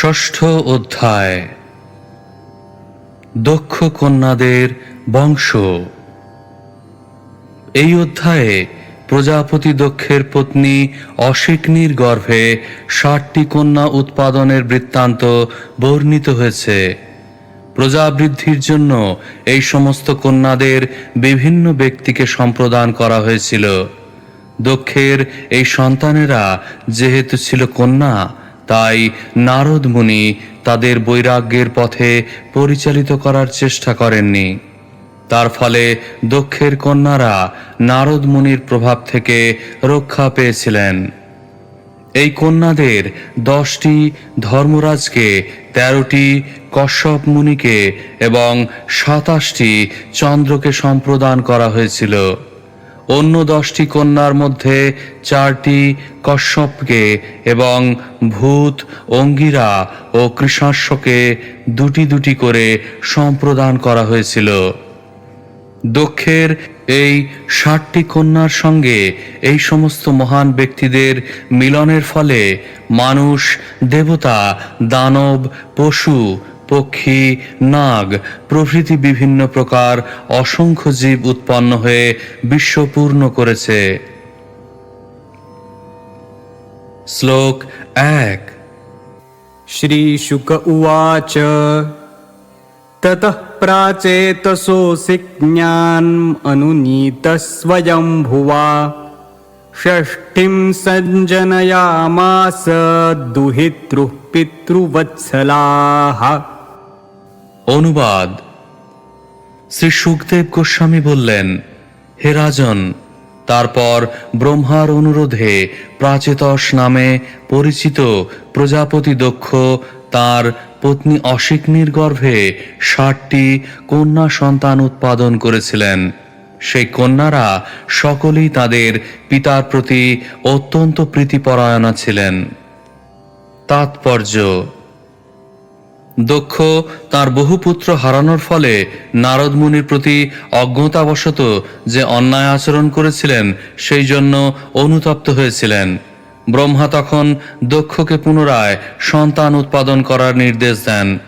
ষষ্ঠ অধ্যায়। দক্ষ কন্যাদের বংশ। এই অধ্যায়ে প্রজাপতি দক্ষের পত্নী অশিকনির গর্ভে ৬০টি কন্যা উৎপাদনের বৃত্তান্ত বর্ণিত হয়েছে। প্রজাবৃদ্ধির জন্য এই সমস্ত কন্যাদের বিভিন্ন ব্যক্তিকে সম্প্রদান করা হয়েছিল। দক্ষের এই সন্তানেরা যেহেতু ছিল কন্যা, তাই নারদ মুনি তাদের বৈরাগ্যের পথে পরিচালিত করার চেষ্টা করেননি। তার ফলে দক্ষের কন্যারা নারদ মুনির প্রভাব থেকে রক্ষা পেয়েছিলেন। এই কন্যাদের 10টি ধর্মরাজকে, 13টি কশ্যপ মুনিকে এবং 27টি চন্দ্রকে সম্প্রদান করা হয়েছিল। অন্য 10টি কন্যার মধ্যে 4টি কশ্যপকে এবং ভূত, অঙ্গিরা ও কৃশাশ্বকে 2টি করে সম্প্রদান করা হয়েছিল। দক্ষের এই 60টি কন্যার সঙ্গে এই সমস্ত মহান ব্যক্তিদের মিলনের ফলে মানুষ, দেবতা, দানব, পশু, পক্ষী, নাগ প্রভৃতি বিভিন্ন প্রকার অসংখ্য জীব উৎপন্ন হয়ে বিশ্ব পূর্ণ করেছে। শ্লোক 1। श्रीशुक उवाच ततः प्राचेतसोऽसिज्ञानम् अनुनीतः स्वयंभुवा षष्ठीं सञ्जनयामास दुहितृः पितृवत्सलाः। অনুবাদ। শ্রী সুখদেব গোস্বামী বললেন, হে রাজন, তারপর ব্রহ্মার অনুরোধে প্রাচেতস নামে পরিচিত প্রজাপতি দক্ষ তার পত্নী অশিকনির গর্ভে 60টি কন্যা সন্তান উৎপাদন করেছিলেন। সেই কন্যারা সকলেই তাদের পিতার প্রতি অত্যন্ত প্রীতিপরায়ণা ছিলেন। তাৎপর্য: দক্ষ তার বহু পুত্র হারানোর ফলে নারদ মুনির প্রতি অজ্ঞতাবশত যে অন্যায় আচরণ করেছিলেন, সেই জন্য অনুতপ্ত হয়েছিলেন। ব্রহ্মা তখন দক্ষকে পুনরায় সন্তান উৎপাদন করার নির্দেশ দেন।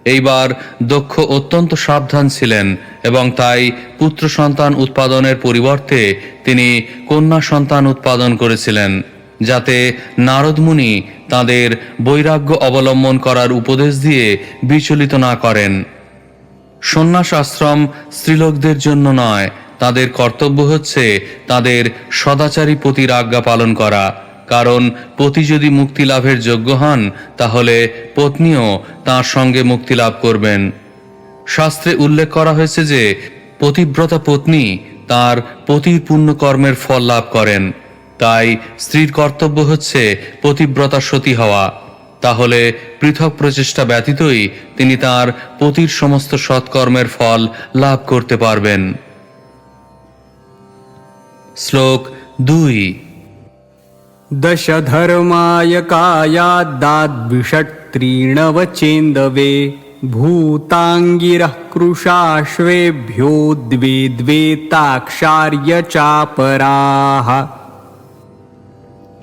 এইবার দক্ষ অত্যন্ত সাবধান ছিলেন এবং তাই পুত্র সন্তান উৎপাদনের পরিবর্তে তিনি কন্যা সন্তান উৎপাদন করেছিলেন, যাতে নারদ মুনি তাঁদের বৈরাগ্য অবলম্বন করার উপদেশ দিয়ে বিচলিত না করেন। সন্ন্যাস আশ্রম স্ত্রীলোকদের জন্য নয়, তাদের কর্তব্য হচ্ছে তাদের সদাচারী পতির আজ্ঞা পালন করা। কারণ পতি যদি মুক্তি লাভের যোগ্য হন, তাহলে পত্নীও তাঁর সঙ্গে মুক্তি লাভ করবেন। শাস্ত্রে উল্লেখ করা হয়েছে যে পতিব্রতা পত্নী তার পতির পুণ্যকর্মের ফল লাভ করেন। তাই স্ত্রীর কর্তব্য হচ্ছে পতিব্রতা সতী হওয়া। তাহলে পৃথক প্রচেষ্টা ব্যতীতই তিনি তার পতির সমস্ত সৎকর্মের ফল লাভ করতে পারবেন। শ্লোক 2। दशधर्मायकायाद्दाद्विषट्त्रीणवचेन्दवे भूताङ्गिरः कृशाश्वेभ्यो द्वे ताक्षार्यचापराः।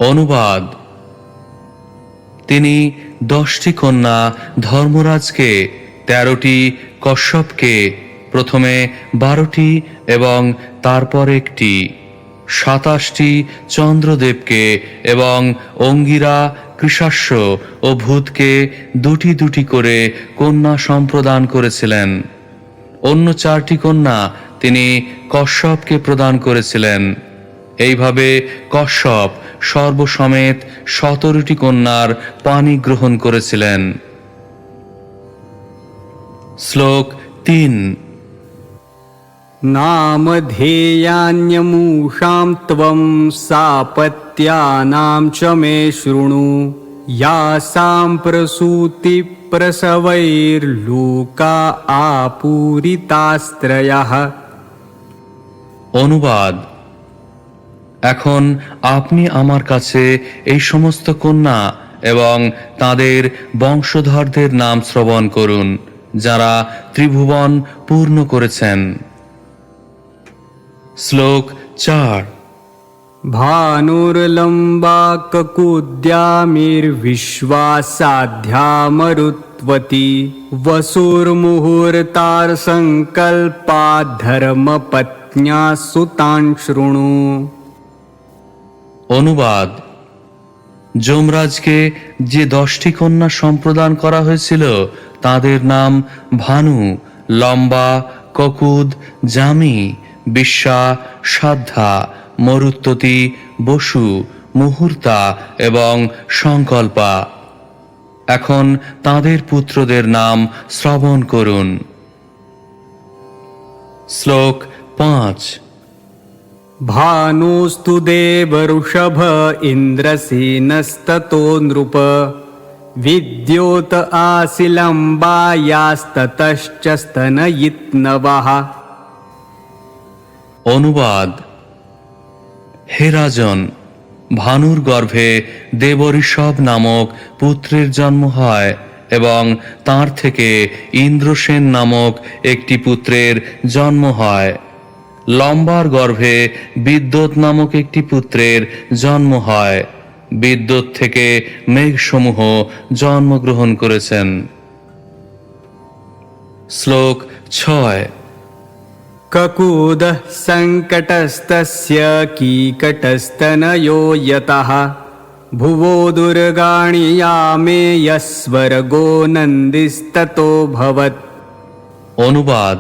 অনুবাদ। তিনি 10টি কন্যা ধর্মরাজকে, 13টি কশ্যপকে, প্রথমে 12টি এবং তারপর 1টি, 27টি চন্দ্রদেবকে এবং অঙ্গিরা, কৃশাশ্ব ও ভূতকে 2টি করে কন্যা সম্প্রদান করেছিলেন। অন্য 4টি কন্যা তিনি কশ্যপকে প্রদান করেছিলেন। এইভাবে কশ্যপ সর্বসমেত 17টি কন্যার পানি গ্রহণ করেছিলেন। শ্লোক 3। नामधेयान्यमूषां त्वं सापत्यानां च मे शृणु यासां प्रसूतिप्रसवैर्लोका आपूरितास्त्रयः। অনুবাদ। এখন আপনি আমার কাছে এই সমস্ত কন্যা এবং তাদের বংশধরদের নাম শ্রবণ করুন, যারা ত্রিভুবন পূর্ণ করেছেন। শ্লোক 4। भानुर्लम्बा ककुद्यामिर्विश्वासाध्या मरुत्वती वसुर्मुहूर्तार्सङ्कल्पा धर्मपत्न्या सुतान् शृणु। অনুবাদ: যমরাজকে যে 10টি কন্যা সম্প্রদান করা হয়েছিল তাদের নাম ভানু, লম্বা, ককুদ, জামি, বিশ্বা, সাধ্যা, মরুত্বতী, বসু, মুহূর্তা এবং সংকল্পা। এখন তাদের পুত্রদের নাম শ্রবণ করুন। শ্লোক 5। भानुस्तु देवऋषभ इन्द्रसेनस्ततो नृप विद्योत आसिलम्बायास्ततश्च स्तनयित्नवः। অনুবাদ: হে রাজন, ভানুর গর্ভে দেবঋষভ নামক পুত্রের জন্ম হয় এবং তার থেকে ইন্দ্রসেন নামক একটি পুত্রের জন্ম হয়। লম্বার গর্ভে বিদ্যুৎ নামক একটি পুত্রের জন্ম হয়। বিদ্যুৎ থেকে মেঘসমূহ জন্মগ্রহণ করেছেন। শ্লোক 6। ककूदः सङ्कटस्तस्य कीकटस्तनयो यतः भुवो दुर्गाणि यामेयस्वर्गो नन्दिस्ततो भवत्। অনুবাদ: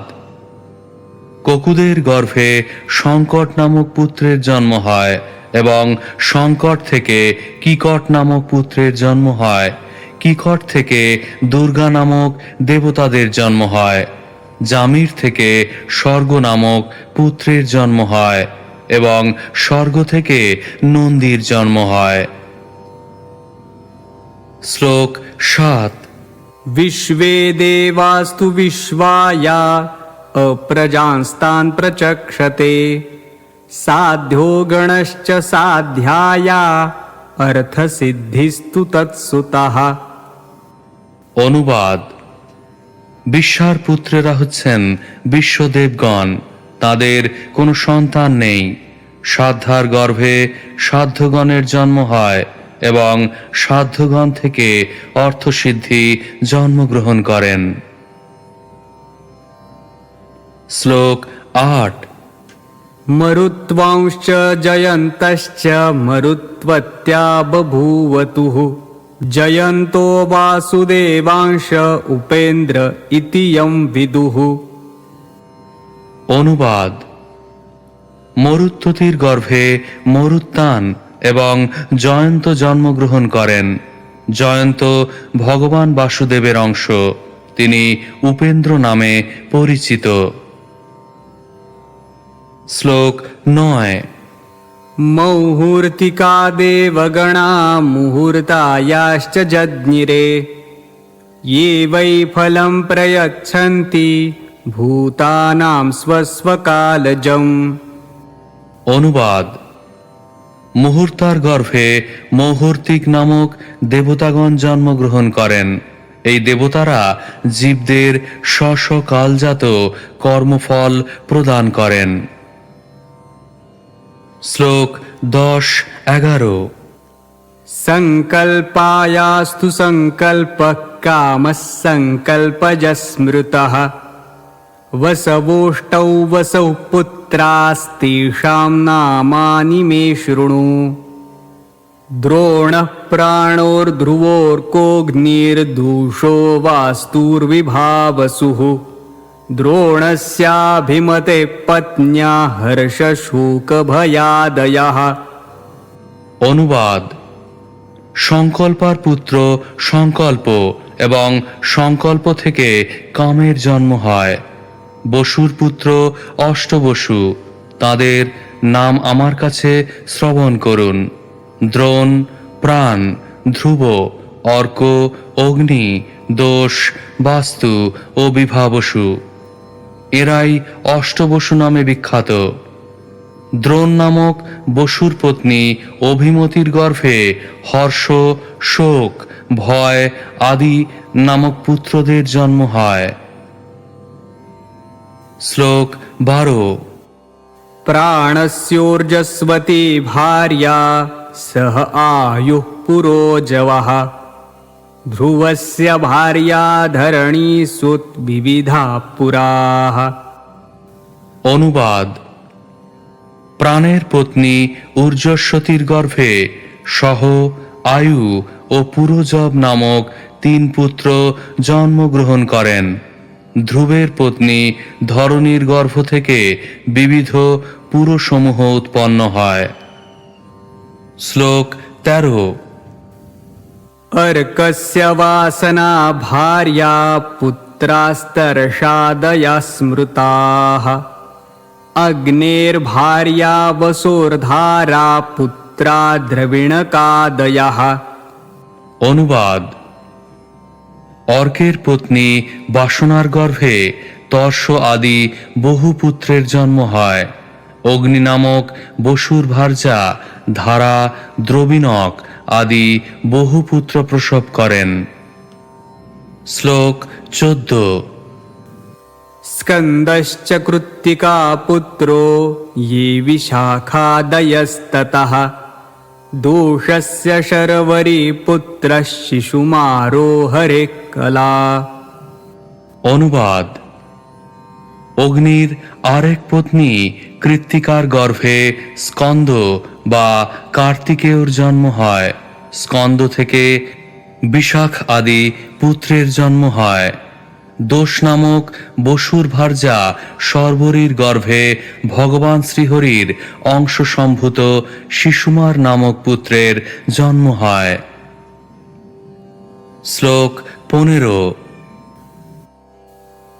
ককুদের গর্ভে সংকট নামক পুত্রের জন্ম হয় এবং সংকট থেকে কিকট নামক পুত্রের জন্ম হয়। কিকট থেকে দুর্গা নামক দেবতাদের জন্ম হয়। জামির থেকে স্বর্গ নামক পুত্রের জন্ম হয় এবং স্বর্গ থেকে নন্দীর জন্ম হয়। শ্লোক 7। विश्वे देवास्तु विश्वाया अप्रजांस्तान् प्रचक्षते साध्यो गणश्च साध्याया अर्थसिद्धिस्तु तत्सुतः। অনুবাদ: বিশ্বার পুত্রেরা হচ্ছেন বিশ্বদেবগণ, তাদের কোনো সন্তান নেই। সাধ্যার গর্ভে সাধ্যগণের জন্ম হয় এবং সাধ্যগণ থেকে অর্থসিদ্ধি জন্মগ্রহণ করেন। শ্লোক 8। मरुत्वांश्च जयन्तश्च मरुत्वत्या बभूवतुः जयन्तो वासुदेवांश उपेन्द्र इति यं विदुः। অনুবাদ: মরুত্বতীর গর্ভে মরুত্তান এবং জয়ন্ত জন্মগ্রহণ করেন। জয়ন্ত ভগবান বাসুদেবের অংশ, তিনি উপেন্দ্র নামে পরিচিত। শ্লোক 9। मौहूर्तिका देवगणा मुहूर्तायाश्च जज्ञिरे ये वै फलं प्रयच्छन्ति भूतानां स्वस्वकालजम्। অনুবাদ: মুহূর্তার গর্ভে মৌহূর্তিক নামক দেবতাগণ জন্মগ্রহণ করেন। এই দেবতারা জীবদের স্ব কালজাত কর্মফল প্রদান করেন। শ্লোক 10-11। सङ्कल्पायास्तु सङ्कल्पः कामः सङ्कल्पजः स्मृतः वसवोष्टौ वसौ पुत्रास्तेषां नामानि मे शृणु। द्रोणः प्राणोर्ध्रुवोर्कोऽग्निर्दूषो वास्तुर्विभावसुः द्रोणस्याभिमते पत्न्या हर्षशोकभयादयः। অনুবাদ: সংকল্পার পুত্র সংকল্প এবং সংকল্প থেকে কামের জন্ম হয়। বসুর পুত্র অষ্টবসু, তাদের নাম আমার কাছে শ্রবণ করুন। দ্রোণ, প্রাণ, ধ্রুব, অর্ক, অগ্নি, দোষ, বাস্তু ও বিভাবসু, এরাই অষ্টবসু নামে বিখ্যাত। দ্রোণ নামক বসুর পত্নী অভিমতির গর্ভে হর্ষ, শোক, ভয় আদি নামক পুত্রদের জন্ম হয়। শ্লোক 12। प्राणस्योर्जस्वती भार्या सह आयुः पुरोजवः ध्रुवस्य भार्या धरणी सुत विविधा पुराः। অনুবাদ: প্রাণের পত্নী ঊর্জস্বতীর গর্ভে সহ, আয়ু ও পুরোজব নামক 3 পুত্র জন্মগ্রহণ করেন। ধ্রুবের পত্নী ধরণীর গর্ভ থেকে বিবিধ পুরসমূহ উৎপন্ন হয়। শ্লোক 13। अर्कस्य वासना भार्या पुत्रास्तर्षादया स्मृताः अग्नेर्भार्या वसोर्धारा पुत्रा द्रविणकादयः। অনুবাদ: অর্কের পত্নী বাসনার গর্ভে তর্ষ আদি বহু পুত্রের জন্ম হয়। অগ্নি নামক বসুর ভার্যা, ধারা, দ্রবিণক আদি বহু পুত্র প্রসব করেন। শ্লোক 14। स्कन्दश्च कृत्तिका पुत्रो ये विशाखादयस्ततः दोषस्य शर्वरी पुत्रः शिशुमारोहरे कला। অনুবাদ: অগ্নির আরেক পত্নী কৃত্তিকার গর্ভে স্কন্দ বা কার্তিকেয়র জন্ম হয়। স্কন্দ থেকে বিশাখ আদি পুত্রের জন্ম হয়। দোষ নামক বসুর ভার্যা শর্বরীর গর্ভে ভগবান শ্রীহরির অংশ সম্ভূত শিশুমার নামক পুত্রের জন্ম হয়। শ্লোক 15।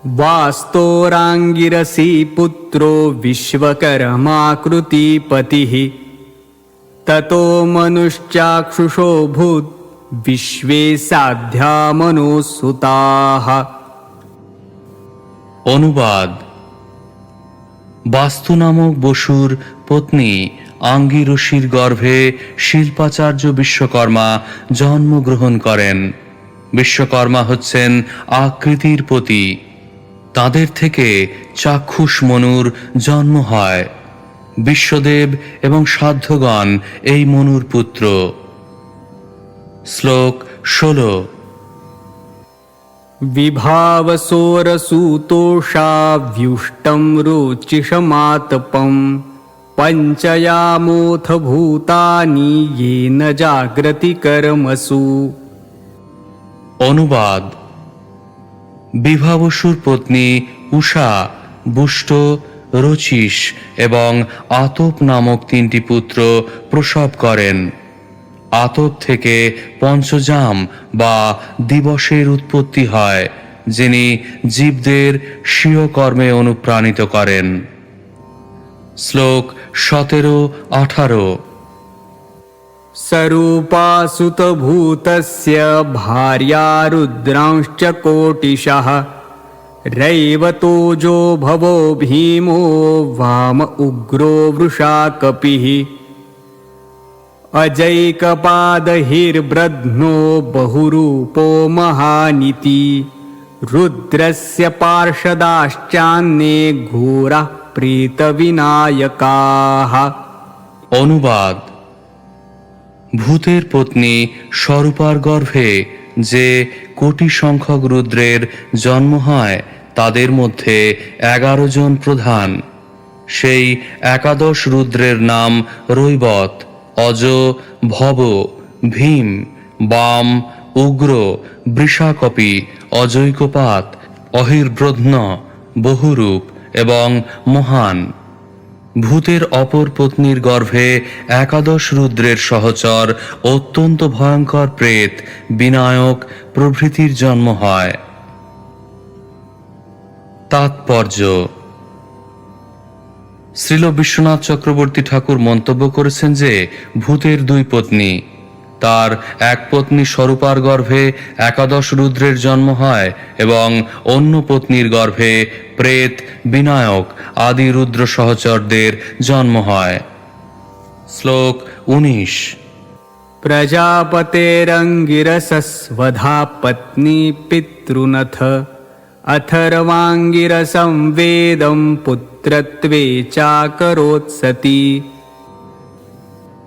वास्तोराङ्गिरसी पुत्रो विश्वकर्माकृतिपतिः ततो मनुश्चाक्षुषोऽभूत् विश्वे साध्या मनुसुताः। অনুবাদ: বাস্তু নামক বসুর পত্নী আঙ্গিরসীর গর্ভে শিল্পাচার্য বিশ্বকর্মা জন্মগ্রহণ করেন। বিশ্বকর্মা হচ্ছেন আকৃতির পতি। তাদের থেকে চাক্ষুষ মনুর জন্ম হয়। বিশ্বদেব এবং সাধ্যগণ এই মনুর পুত্র। শ্লোক 16। विभावसोरसूतोषा व्युष्टं रुचिषमातपं पञ्चयामोऽथ भूतानि येन जाग्रति कर्मसु। অনুবাদ: বিভাবসুর পত্নী উষা বুষ্ট, রচিস এবং আতপ নামক 3টি পুত্র প্রসব করেন। আতপ থেকে পঞ্চজাম বা দিবসের উৎপত্তি হয়, যিনি জীবদের স্বীয় কর্মে অনুপ্রাণিত করেন। শ্লোক 17-18। सरूपासुतभूतस्य भार्या रुद्रांश्च कोटिशः रैवतोजो भवो भीमो वाम उग्रो वृषा कपिः अजैकपादहिर्ब्रध्नो बहुरूपो महानिति रुद्रस्य पार्षदाश्चान्ये घोराः प्रीतविनायकाः। অনুবাদ: ভূতের পত্নী স্বরূপার গর্ভে যে কোটি সংখ্যক রুদ্রের জন্ম হয়, তাদের মধ্যে 11 জন প্রধান। সেই 11 রুদ্রের নাম রৈবত, অজ, ভব, ভীম, বাম, উগ্র, বৃষাকপি, অজৈকপাত, অহির্ব্রধ্ন, বহুরূপ এবং মহান। ভূতের অপর পত্নীর গর্ভে 11 রুদ্রের সহচর অত্যন্ত ভয়ঙ্কর প্রেত, বিনায়ক প্রভৃতির জন্ম হয়। তাৎপর্য: শ্রীল বিশ্বনাথ চক্রবর্তী ঠাকুর মন্তব্য করেছেন যে ভূতের 2 পত্নী, তার এক পত্নী স্বরূপার গর্ভে 11 রুদ্রের জন্ম হয় এবং অন্য পত্নীর গর্ভে প্রেত, বিনায়ক আদি রুদ্র সহচরদের জন্ম হয়। শ্লোক 19। प्रजापतेरङ्गिरसस्वधा पत्नी पितृनथ अथर्वाङ्गिरसं वेदं पुत्र पुत्रत्वे चाकरोत् सती।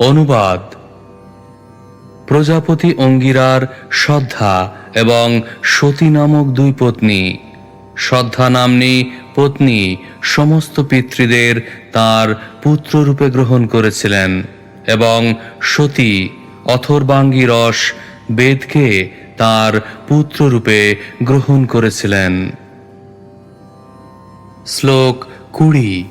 অনুবাদ: প্রজাপতি অঙ্গিরার শ্রদ্ধা এবং সতী নামক দুই পত্নী। শ্রদ্ধা নাম্নী পত্নী সমস্ত পিতৃদের তার পুত্ররূপে গ্রহণ করেছিলেন এবং সতী অথর্বাঙ্গী রস বেদকে তার পুত্ররূপে গ্রহণ করেছিলেন। শ্লোক 20।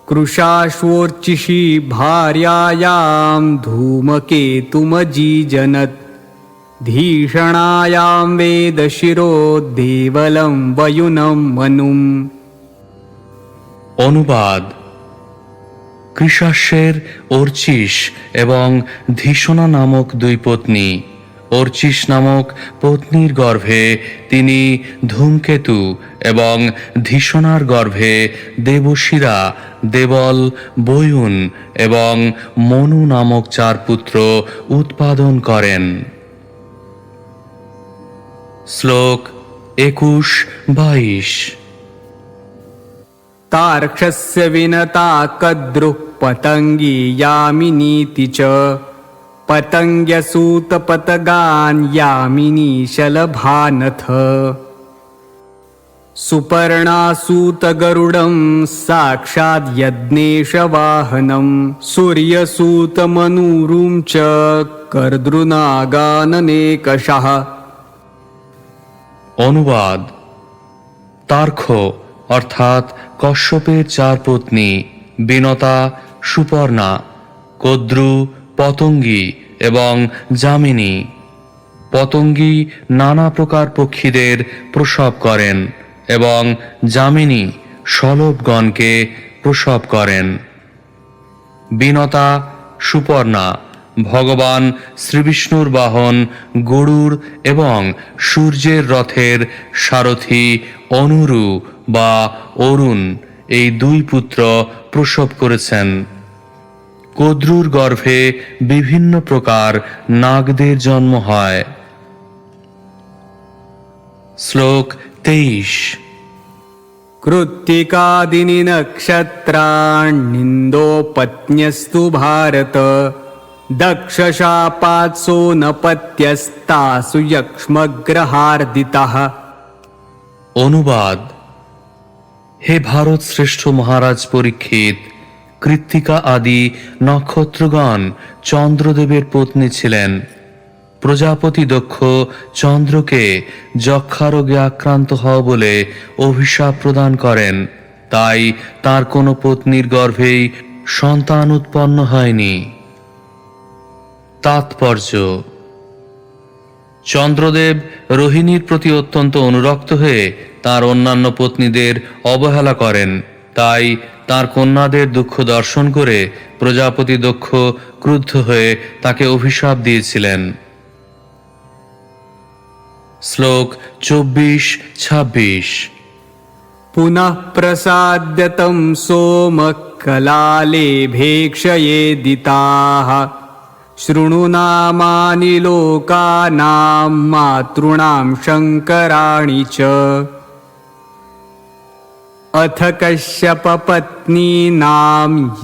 कृशाश्वोर्चिषि भार्यायां धूमकेतुमजीजनत् धीषणायां वेदशिरो देवलं वयुनं मनुम्। অনুবাদ: কৃশাশ্বের অর্চিস এবং ধীষণা নামক দুই পত্নী। অর্চিস নামক পত্নীর গর্ভে তিনি ধূমকেতু এবং ধীষণার গর্ভে দেবশিরা, দেবল, বয়ুন এবং মনু নামক চার পুত্র উৎপাদন করেন। শ্লোক 21-22। तार्क्षस्य विनता कद्रुः पतंगी यामिनीति च पतंग्यसूतपतगान् यामिनी शलभानथ। सुपर्णासूतगरुडं साक्षात् यज्ञेशवाहनं सूर्यसूतमनुरुं च कर्दृनागाननेकषः। অনুবাদ: তার্ক্ষ অর্থাৎ কশ্যপের চার পত্নী বিনতা, সুপর্ণা, কদ্রু, পতঙ্গী এবং যামিনী। পতঙ্গী নানা প্রকার পক্ষীদের প্রসব করেন এবং যামিনী শলভগণকে প্রসব করেন। বিনতা, সুপর্ণা ভগবান শ্রীবিষ্ণুর বাহন গরুড় এবং সূর্যের রথের সারথি অনুরু বা অরুণ এই দুই পুত্র প্রসব করেছেন। কদ্রুর গর্ভে বিভিন্ন প্রকার নাগদের জন্ম হয়। শ্লোক 23। कृत्तिकादिनि नक्षत्राण्निन्दोपत्न्यस्तु भारत दक्षशापात्सो नपत्यस्तासु यक्ष्मग्रहार्दिताः। অনুবাদ: হে ভারত শ্রেষ্ঠ মহারাজ পরীক্ষিত, কৃত্তিকা আদি নক্ষত্রগণ চন্দ্রদেবের পত্নী ছিলেন। প্রজাপতি দক্ষ চন্দ্রকে যক্ষারোগে আক্রান্ত হওয়া বলে অভিশাপ প্রদান করেন, তাই তার কোনো পত্নীর গর্ভেই সন্তান উৎপন্ন হয়নি। তাৎপর্য: চন্দ্রদেব রোহিণীর প্রতি অত্যন্ত অনুরক্ত হয়ে তার অন্যান্য পত্নীদের অবহেলা করেন, তাই তার কন্যাদের দুঃখ দর্শন করে প্রজাপতি দক্ষ ক্রুদ্ধ হয়ে তাকে অভিশাপ দিয়েছিলেন। শ্লোক 24-26। पुनः प्रसाद्यतं सोमकलाले भेक्षयेदिताः शृणु नामानि लोकानां मातॄणां शङ्कराणि च। अथ कश्यपपत्नीनां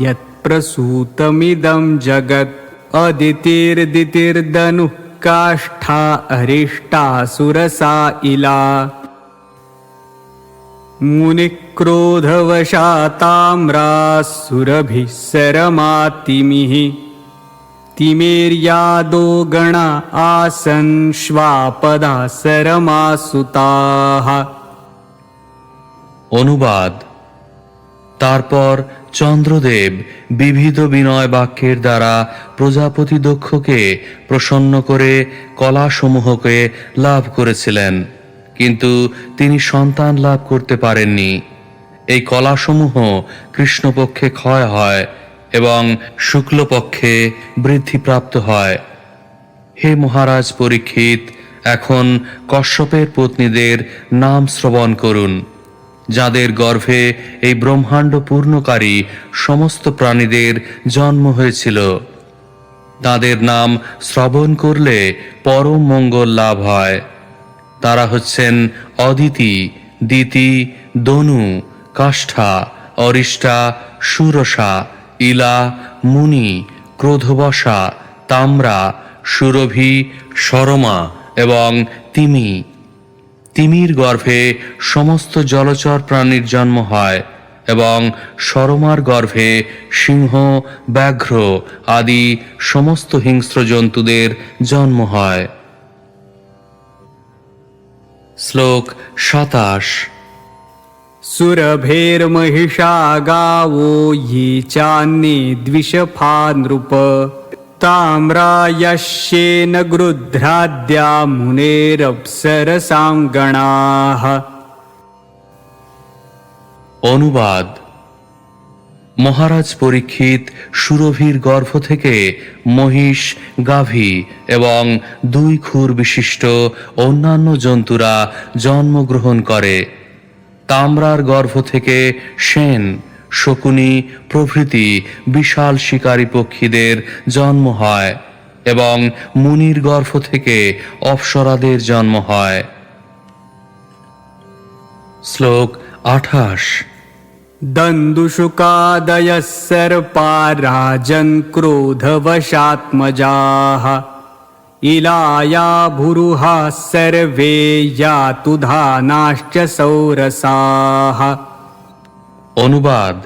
यत्प्रसूतमिदं जगत् अदितिर्दितिर्दनुः काष्ठा अरिष्टा सुरसा इला। मुनिक्रोधवशाताम्रासुरभिः सरमातिमिः तिमेर्यादो गणा आसन् श्वापदा सरमासुताः। অনুবাদ: তারপর চন্দ্রদেব বিবিধ বিনয় বাক্যের দ্বারা প্রজাপতি দক্ষকে প্রসন্ন করে কলাসমূহকে লাভ করেছিলেন, কিন্তু তিনি সন্তান লাভ করতে পারেননি। এই কলাসমূহ কৃষ্ণপক্ষে ক্ষয় হয় এবং শুক্লপক্ষে বৃদ্ধিপ্রাপ্ত হয়। হে মহারাজ পরীক্ষিত, এখন কশ্যপের পত্নীদের নাম শ্রবণ করুন, যাদের গর্ভে এই ব্রহ্মাণ্ড পূর্ণকারী সমস্ত প্রাণীদের জন্ম হয়েছিল। তাদের নাম শ্রবণ করলে পরম মঙ্গল লাভ হয়। তারা হচ্ছেন অদিতি, দিতি, দনু, কাষ্ঠা, অরিষ্টা, সুরসা, ইলা, মুনি, ক্রোধবশা, তাম্রা, সুরভি, সরমা এবং তিমি। তিমির গর্ভে সমস্ত জলচর প্রাণীর জন্ম হয় এবং সরমার গর্ভে সিংহ, ব্যাঘ্র আদি সমস্ত হিংস্র জন্তুদের জন্ম হয়। শ্লোক 27। सुरभेर्महिषा गावो ये चान्ये द्विषफा नृप ताम्रायश्येन गृध्राद्या मुनेरप्सरसां गणाः। অনুবাদ: মহারাজ পরীক্ষিত সুরভির গর্ভ থেকে মহিষ, গাভী এবং 2 খুর বিশিষ্ট অন্যান্য জন্তুরা জন্মগ্রহণ করে। তাম্রার গর্ভ থেকে সেন, শকুনি প্রভৃতি বিশাল শিকারী পক্ষীদের জন্ম হয় এবং মুনির গর্ভ থেকে অপ্সরাদের জন্ম হয়। শ্লোক 28। दन्दुशुकादयः सर्पा राजन् क्रोधवशात्मजाः इलाया भुरुहा सर्वे यातुधानाश्च सौरसाः। অনুবাদ: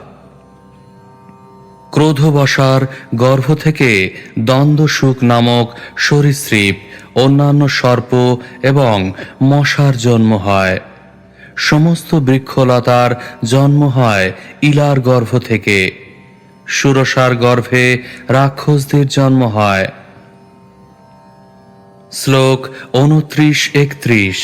ক্রোধবশার গর্ভ থেকে দ্বন্দ্বসুক নামক সরীসৃপ, অন্যান্য সর্প এবং মশার জন্ম হয়। সমস্ত বৃক্ষলতার জন্ম হয় ইলার গর্ভ থেকে। সুরসার গর্ভে রাক্ষসদের জন্ম হয়। শ্লোক 29-31।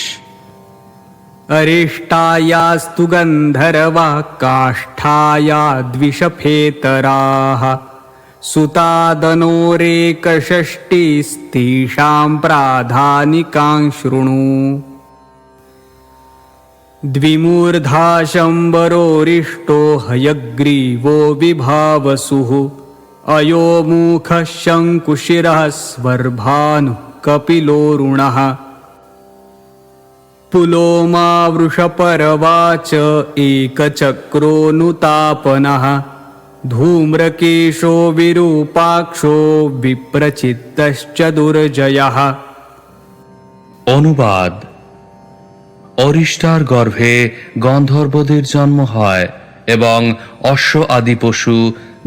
अरिष्टायास्तु गन्धर्वा काष्ठाया द्विषफेतराः सुतादनोरेकषष्टिस्तेषां प्राधानिकां शृणु। द्विमूर्धा शम्बरोरिष्टो हयग्रीवो विभावसुः अयो मुखः शङ्कुशिरः स्वर्भानुः कपिलोरुणः पुलोमा वृषपर्वा च एकचक्रोऽनुतापनः धूम्रकेशो विरूपाक्षो विप्रचित्तश्च दुर्जयः। অনুবাদ: অরিষ্টার গর্ভে গন্ধর্বদের জন্ম হয় এবং অশ্ব আদি পশু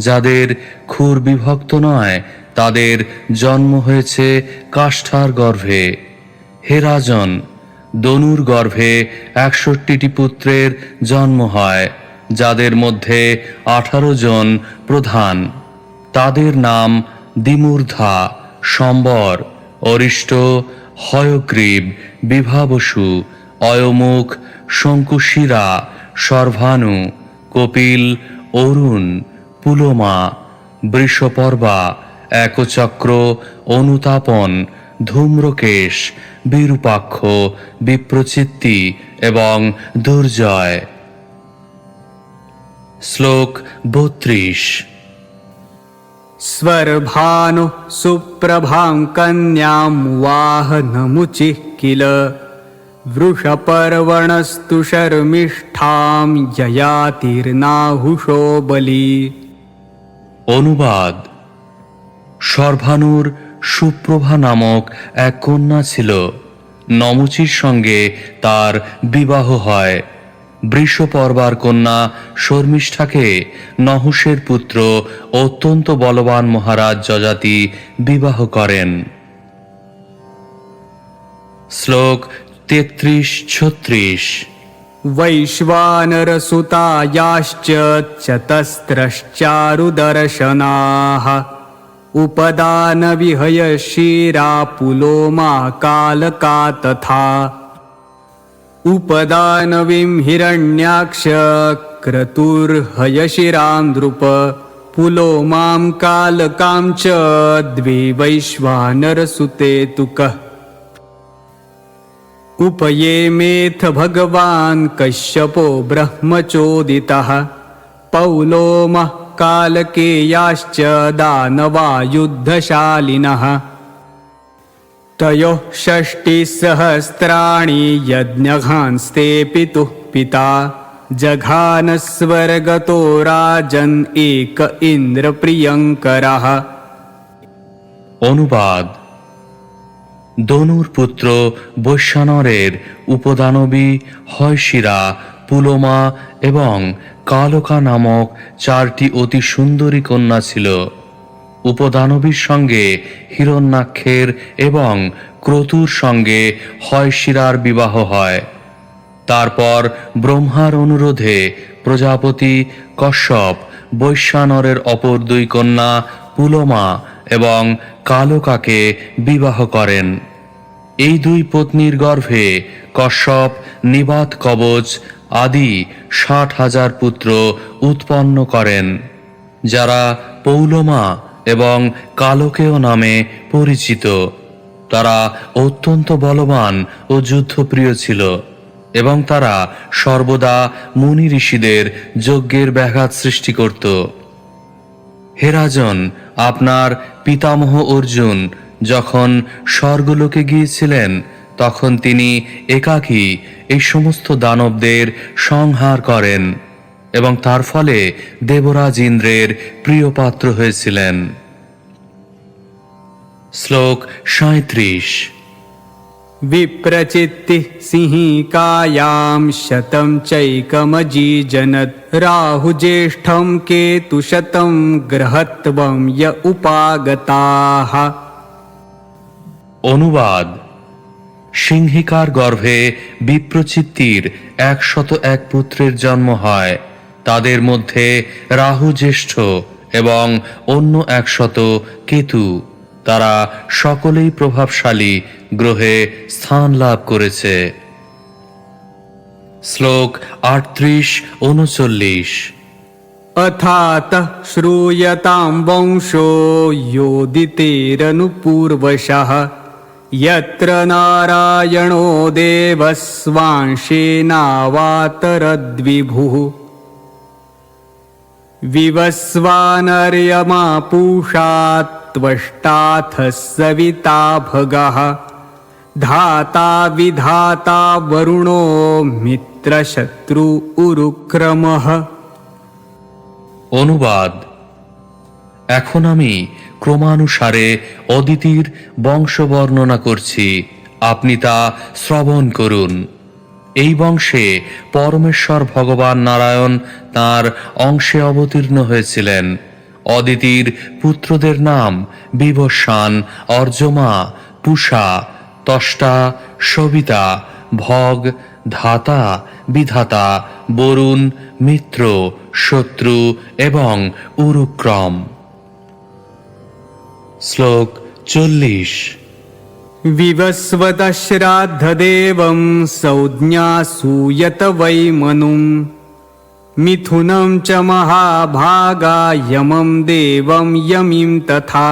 যাদের খুর বিভক্ত নয় তাদের জন্ম হয়েছে কাষ্ঠার গর্ভে। হে রাজন, দনুর গর্ভে 61টি পুত্রের জন্ম হয়, যাদের মধ্যে 18 জন প্রধান। তাদের নাম দ্বিমূর্ধা, সম্বর, অরিষ্ট, হয়গ্রীব, বিভাবসু, অয়মুখ, শঙ্কুশিরা, শর্ভানু, কপিল, অরুণ, পুলোমা, বৃষপর্বা, একচক্র, অনুতাপন, ধূম্রকেশ, বিরূপাক্ষ, বিপ্রচিত্তি এবং দুর্জয়। শ্লোক 32। स्वर्भानुः सुप्रभां कन्यां वाहनमुचिः किल वृषपर्वणस्तु शर्मिष्ठां ययातिर्नाहुषो बली। অনুবাদ: সর্বানুর সুপ্রভা নামক এক কন্যা ছিল। নমুচির সঙ্গে তার বিবাহ হয়। বৃষপর্বার কন্যা শর্মিষ্ঠাকে নহুষের পুত্র অত্যন্ত বলবান মহারাজ যযাতি বিবাহ করেন। শ্লোক 33-36। वैश्वानरसुतायाश्च चतस्रश्चारुदर्शनाः उपदानविहय शिरा पुलोमा कालका तथा उपदानवीं हिरण्याक्ष क्रतुर्हयशिरां नृप पुलोमां कालकां च द्वे वैश्वानरसुते तुकः उपयेमेथ भगवान् कश्यपो ब्रह्मचोदितः पौलोमः कालकेयाश्च दानवा युद्धशालिनः तयोः 60 सहस्राणि यज्ञघांस्ते पितुः पिता जघानस्वर्गतो राजन् एक इन्द्रप्रियङ्करः। অনুবাদ: দনুর পুত্র বৈশ্বানরের উপদানবী হয়শিরা, পুলোমা এবং কালকা নামক চারটি অতি সুন্দরী কন্যা ছিল। উপদানবীর সঙ্গে হিরণ্যাক্ষের এবং ক্রতুর সঙ্গে হয়শিরার বিবাহ হয়। তারপর ব্রহ্মার অনুরোধে প্রজাপতি কশ্যপ বৈশ্বানরের অপর দুই কন্যা পুলোমা এবং কালকাকে বিবাহ করেন। এই দুই পত্নীর গর্ভে কশ্যপ নিবাত কবচ আদি 60,000 পুত্র উৎপন্ন করেন, যারা পৌলোমা এবং কালকেয় নামে পরিচিত। তারা অত্যন্ত বলবান ও যুদ্ধপ্রিয় ছিল এবং তারা সর্বদা মুনি ঋষিদের যজ্ঞের ব্যাঘাত সৃষ্টি করত। হে রাজন, আপনার পিতামহ অর্জুন যখন স্বর্গলোকে গিয়েছিলেন তখন তিনি একাকী এই সমস্ত দানবদের সংহার করেন এবং তার ফলে দেবরাজ ইন্দ্রের প্রিয় পাত্র হয়েছিলেন। শ্লোক 37। विप्रचित्तिः सिंहिकायां शतं चैकमजीजनत् राहुज्येष्ठं केतुशतं ग्रहत्वं य उपागताः। অনুবাদ: সিংহিকার গর্ভে বিপ্রচিত্তির 101 পুত্রের জন্ম হয়। তাদের মধ্যে রাহু জ্যেষ্ঠ এবং অন্য 100 কেতু। তারা সকলেই প্রভাবশালী গ্রহে স্থান লাভ করেছে। শ্লোক 38-39। अथातः श्रूयतां वंशो योदितेरनुपूर्वशः यत्र नारायणो देवस्वांशेनावातरद्विभुः विवस्वानर्यमा पूषा त्वष्टाथ सविता भगः धाता विधाता वरुणो मित्रशत्रु उरुक्रमः। অনুবাদ: এখন আমি ক্রমানুসারে অদিতির বংশ বর্ণনা করছি, আপনি তা শ্রবণ করুন। এই বংশে পরমেশ্বর ভগবান নারায়ণ তাঁর অংশে অবতীর্ণ হয়েছিলেন। অদিতির পুত্রদের নাম বিবস্বান, অর্যমা, পূষা, ত্বষ্টা, সবিতা, ভগ, ধাতা, বিধাতা, বরুণ, মিত্র, শত্রু এবং উরুক্রম। শ্লোক 40। विवस्वतः श्राद्धदेवं संज्ञा सूयत वै मनुं मिथुनं च महाभागा यमं देवं यमिं तथा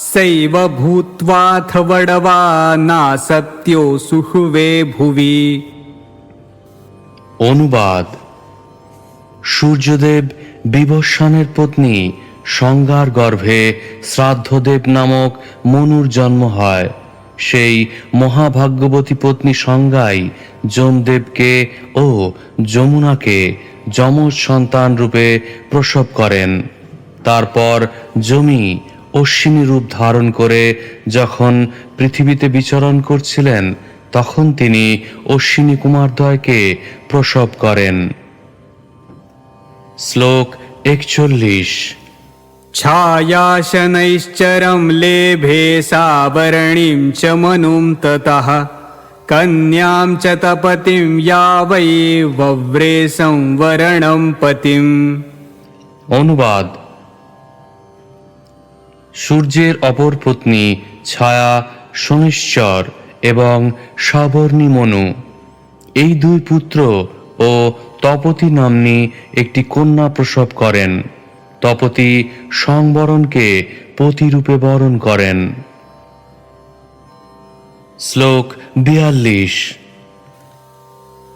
सैव भूत्वाथ वडवा नासत्यो सुषुवे भुवि। অনুবাদ: সূর্যদেব বিবস্বানের পত্নী সংজ্ঞার গর্ভে শ্রাদ্ধদেব নামক মনুর জন্ম হয়। সেই মহাভাগ্যবতী পত্নী সংজ্ঞাই যমদেবকে ও যমুনাকে যমজ সন্তান রূপে প্রসব করেন। তারপর যমি অশ্বিনী রূপ ধারণ করে যখন পৃথিবীতে বিচরণ করছিলেন তখন তিনি অশ্বিনী কুমারদ্বয়কে প্রসব করেন। শ্লোক 41। छायाशनैश्चरं लेभे सावरणीं च मनुं ततः कन्यां च तपतिं या वै वव्रे संवरणं पतिम्। অনুবাদ: সূর্যের অপর পত্নী ছায়া, শনিশ্চর এবং সাবর্ণী মনু, এই দুই পুত্র ও তপতী নাম্নী একটি কন্যা প্রসব করেন। তপতী সংবরণকে পতিরূপে বরণ করেন। শ্লোক 42।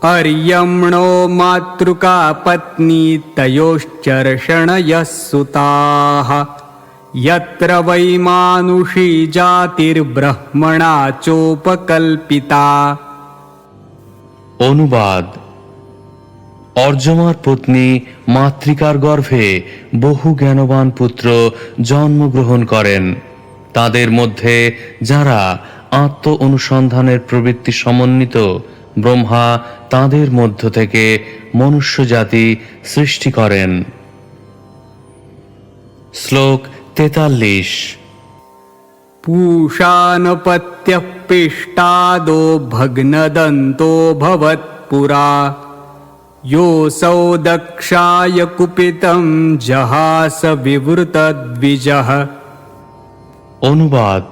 अर्यम्णो मातृका पत्नी तयोश्चर्षणयः सुताः यत्र वै मानुषी जातिर्ब्रह्मणा चोपकल्पिता। অনুবাদ: অর্যমার পত্নী মাতৃকার গর্ভে বহু জ্ঞানবান পুত্র জন্মগ্রহণ করেন। তাদের মধ্যে যারা আত্ম অনুসন্ধানের প্রবৃত্তি সমন্বিত, ব্রহ্মা তাদের মধ্য থেকে মনুষ্য জাতি সৃষ্টি করেন। শ্লোক 43। पूषानपत्यः पिष्टादो भग्नदन्तो भवत्पुरा योऽसौ दक्षाय कुपितं जहास विवृतद्विजः। অনুবাদ: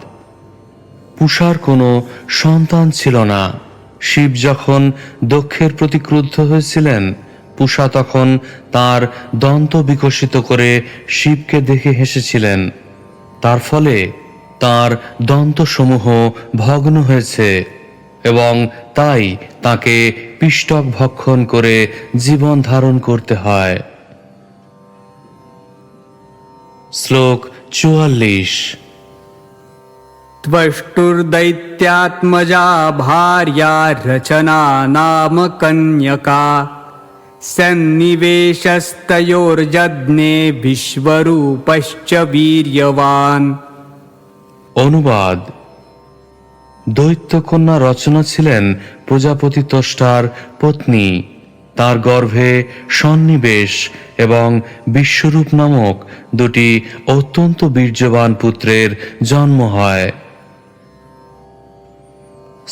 পূষার কোনো সন্তান ছিল না। শিব যখন দক্ষের প্রতি ক্রুদ্ধ হয়েছিলেন, পূষা তখন তার দন্ত বিকশিত করে শিবকে দেখে হেসেছিলেন। তার ফলে তার দন্তসমূহ ভগ্ন হয়েছে এবং তাই তাকে পিষ্টক ভক্ষণ করে জীবন ধারণ করতে হয়। শ্লোক 44। त्वष्टुर्दैत्यात्मजा भार्या रचना नाम कन्यका सन्निवेशस्तयोर्जज्ञे विश्वरूपश्च वीर्यवान्। অনুবাদ: দৈত্যকন্যা রচনা ছিলেন প্রজাপতি ত্বষ্টার পত্নী। তার গর্ভে সন্নিবেশ এবং বিশ্বরূপ নামক দুটি অত্যন্ত বীর্যবান পুত্রের জন্ম হয়।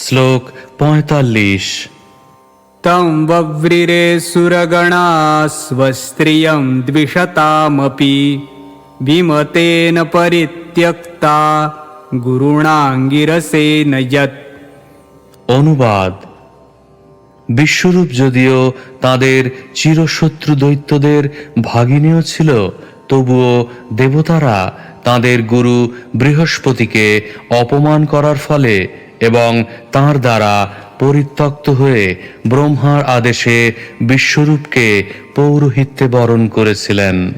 শ্লোক 45। तं वव्रिरे सुरगणा स्वस्त्रियं द्विषतामपि विमतेन परित्यक्ता गुरुणाङ्गिरसेन यत्। অনুবাদ: বিশ্বরূপ যদিও তাদের চিরশত্রু দৈত্যদের ভাগিনীও ছিল, তবুও দেবতারা তাদের গুরু বৃহস্পতিকে অপমান করার ফলে এবং তার দ্বারা পরিত্যক্ত হয়ে ব্রহ্মার আদেশে বিশ্বরূপকে পৌরোহিত্যে বরণ করেছিলেন।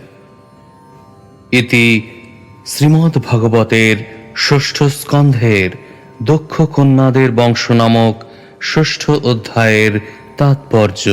ইতি শ্রীমদ্ ভাগবতের ষষ্ঠ স্কন্ধের দক্ষ কন্যাদের বংশ নামক ষষ্ঠ অধ্যায়ের তাৎপর্য।